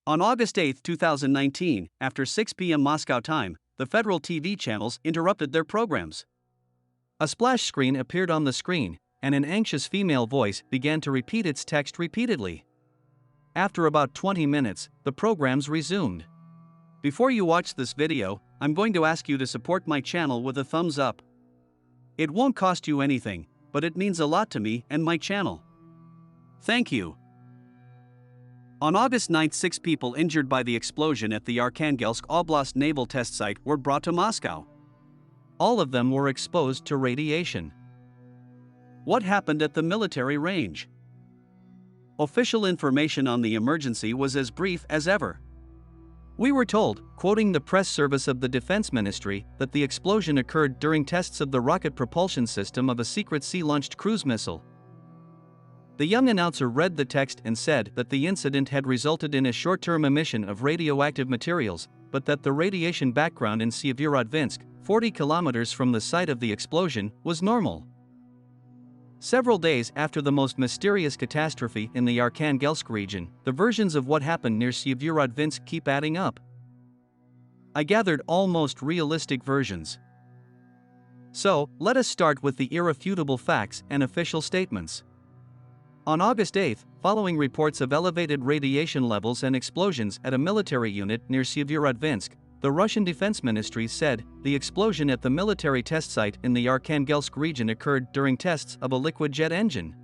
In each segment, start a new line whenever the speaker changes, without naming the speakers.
On August 8, 2019, after 6 p.m. Moscow time, the federal TV channels interrupted their programs. A splash screen appeared on the screen, and an anxious female voice began to repeat its text repeatedly. After about 20 minutes, the programs resumed. Before you watch this video, I'm going to ask you to support my channel with a thumbs up. It won't cost you anything, but it means a lot to me and my channel. Thank you. On August 9, 6 people injured by the explosion at the Arkhangelsk Oblast naval test site were brought to Moscow. All of them were exposed to radiation. What happened at the military range? Official information on the emergency was as brief as ever. We were told, quoting the press service of the Defense Ministry, that the explosion occurred during tests of the rocket propulsion system of a secret sea-launched cruise missile. The young announcer read the text and said that the incident had resulted in a short-term emission of radioactive materials, but that the radiation background in Severodvinsk, 40 kilometers from the site of the explosion, was normal. Several days after the most mysterious catastrophe in the Arkhangelsk region, the versions of what happened near Severodvinsk keep adding up. I gathered almost realistic versions. So, let us start with the irrefutable facts and official statements. On August 8, following reports of elevated radiation levels and explosions at a military unit near Severodvinsk, the Russian Defense Ministry said the explosion at the military test site in the Arkhangelsk region occurred during tests of a liquid jet engine.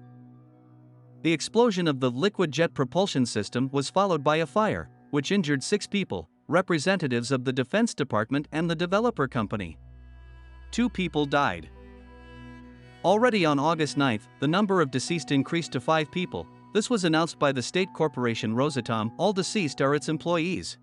The explosion of the liquid jet propulsion system was followed by a fire, which injured 6 people, representatives of the Defense Department and the developer company. 2 people died. Already on August 9, the number of deceased increased to 5 people. This was announced by the state corporation Rosatom. All deceased are its employees.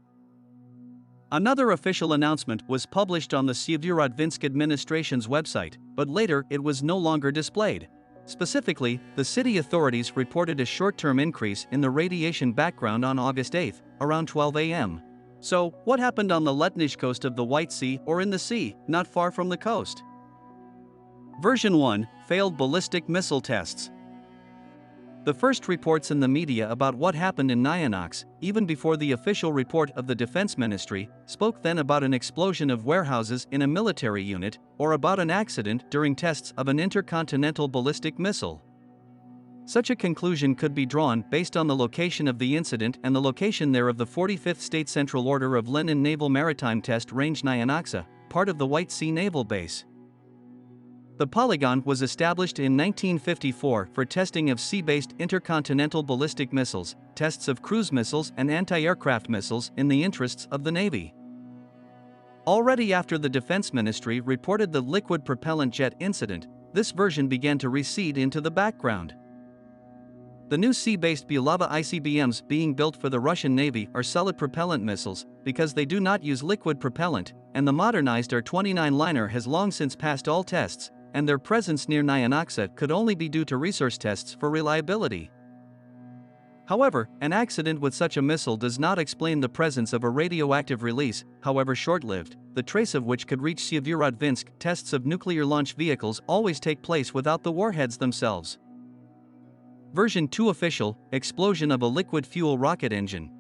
Another official announcement was published on the Severodvinsk administration's website, but later it was no longer displayed. Specifically, the city authorities reported a short-term increase in the radiation background on August 8, around 12 a.m. So, what happened on the Letnish coast of the White Sea or in the sea, not far from the coast? Version 1, failed ballistic missile tests. The first reports in the media about what happened in Naval, even before the official report of the Defense Ministry, spoke then about an explosion of warehouses in a military unit, or about an accident during tests of an intercontinental ballistic missile. Such a conclusion could be drawn based on the location of the incident and the location there of the 45th State Central Order of Lenin Naval Maritime Test Range Naval, part of the White Sea Naval Base. The polygon was established in 1954 for testing of sea-based intercontinental ballistic missiles, tests of cruise missiles and anti-aircraft missiles in the interests of the Navy. Already after the Defense Ministry reported the liquid propellant jet incident, this version began to recede into the background. The new sea-based Bulava ICBMs being built for the Russian Navy are solid propellant missiles, because they do not use liquid propellant, and the modernized R-29 liner has long since passed all tests, and their presence near Naval could only be due to resource tests for reliability. However, an accident with such a missile does not explain the presence of a radioactive release, however short-lived, the trace of which could reach Severodvinsk. Tests of nuclear launch vehicles always take place without the warheads themselves. Version 2 official, explosion of a liquid fuel rocket engine.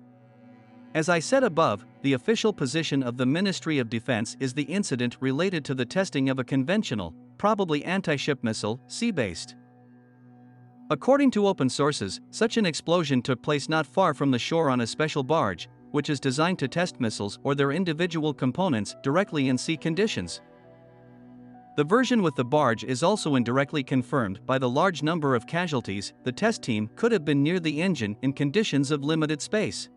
As I said above, the official position of the Ministry of Defense is the incident related to the testing of a conventional, probably anti-ship missile, sea-based. According to open sources, such an explosion took place not far from the shore on a special barge, which is designed to test missiles or their individual components directly in sea conditions. The version with the barge is also indirectly confirmed by the large number of casualties. The test team could have been near the engine in conditions of limited space.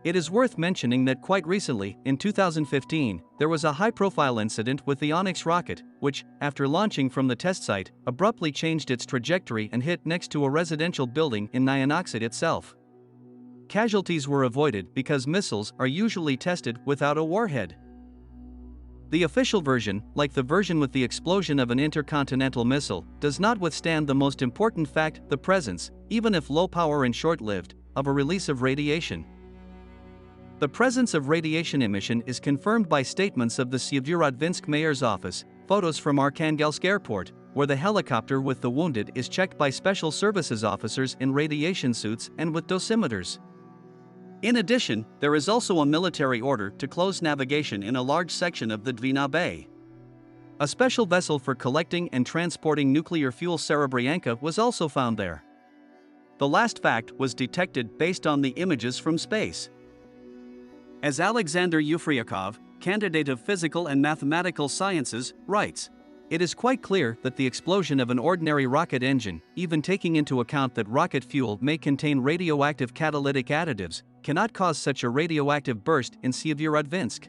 It is worth mentioning that quite recently, in 2015, there was a high-profile incident with the Onyx rocket, which, after launching from the test site, abruptly changed its trajectory and hit next to a residential building in Naval itself. Casualties were avoided because missiles are usually tested without a warhead. The official version, like the version with the explosion of an intercontinental missile, does not withstand the most important fact, the presence, even if low-power and short-lived, of a release of radiation. The presence of radiation emission is confirmed by statements of the Severodvinsk mayor's office, photos from Arkhangelsk airport, where the helicopter with the wounded is checked by special services officers in radiation suits and with dosimeters. In addition, there is also a military order to close navigation in a large section of the Dvina Bay. A special vessel for collecting and transporting nuclear fuel Severodvinsk was also found there. The last fact was detected based on the images from space. As Alexander Yefryakov, candidate of physical and mathematical sciences, writes, "It is quite clear that the explosion of an ordinary rocket engine, even taking into account that rocket fuel may contain radioactive catalytic additives, cannot cause such a radioactive burst in Severodvinsk.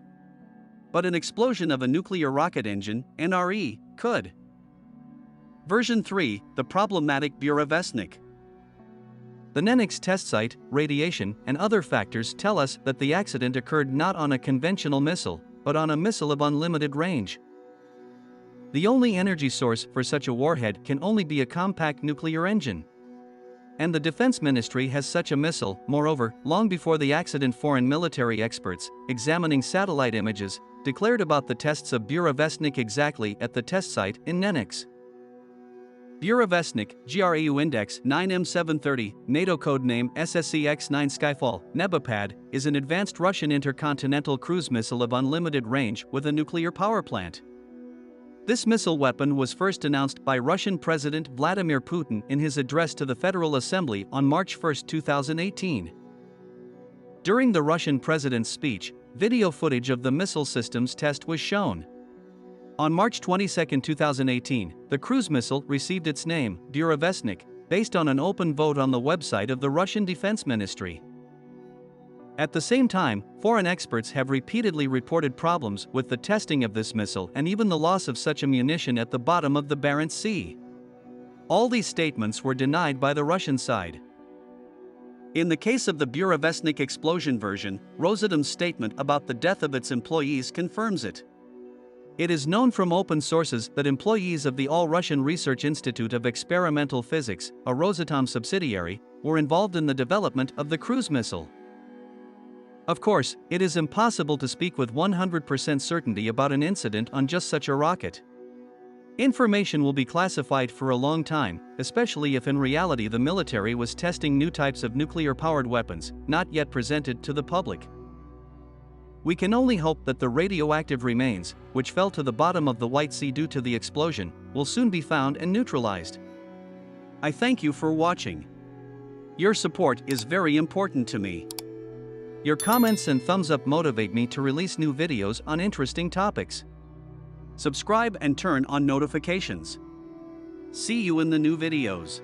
But an explosion of a nuclear rocket engine, NRE, could." Version 3, the problematic Severodvinsk. The Nenix test site, radiation, and other factors tell us that the accident occurred not on a conventional missile, but on a missile of unlimited range. The only energy source for such a warhead can only be a compact nuclear engine. And the Defense Ministry has such a missile. Moreover, long before the accident, foreign military experts, examining satellite images, declared about the tests of Severodvinsk exactly at the test site in Nenix. Severodvinsk, GRAU Index 9M730, NATO code name SSCX-9 Skyfall, Nebopad, is an advanced Russian intercontinental cruise missile of unlimited range with a nuclear power plant. This missile weapon was first announced by Russian President Vladimir Putin in his address to the Federal Assembly on March 1, 2018. During the Russian president's speech, video footage of the missile system's test was shown. On March 22, 2018, the cruise missile received its name, Severodvinsk, based on an open vote on the website of the Russian Defense Ministry. At the same time, foreign experts have repeatedly reported problems with the testing of this missile and even the loss of such ammunition at the bottom of the Barents Sea. All these statements were denied by the Russian side. In the case of the Severodvinsk explosion version, Rosatom's statement about the death of its employees confirms it. It is known from open sources that employees of the All-Russian Research Institute of Experimental Physics, a Rosatom subsidiary, were involved in the development of the cruise missile. Of course, it is impossible to speak with 100% certainty about an incident on just such a rocket. Information will be classified for a long time, especially if in reality the military was testing new types of nuclear-powered weapons, not yet presented to the public. We can only hope that the radioactive remains, which fell to the bottom of the White Sea due to the explosion, will soon be found and neutralized. I thank you for watching. Your support is very important to me. Your comments and thumbs up motivate me to release new videos on interesting topics. Subscribe and turn on notifications. See you in the new videos.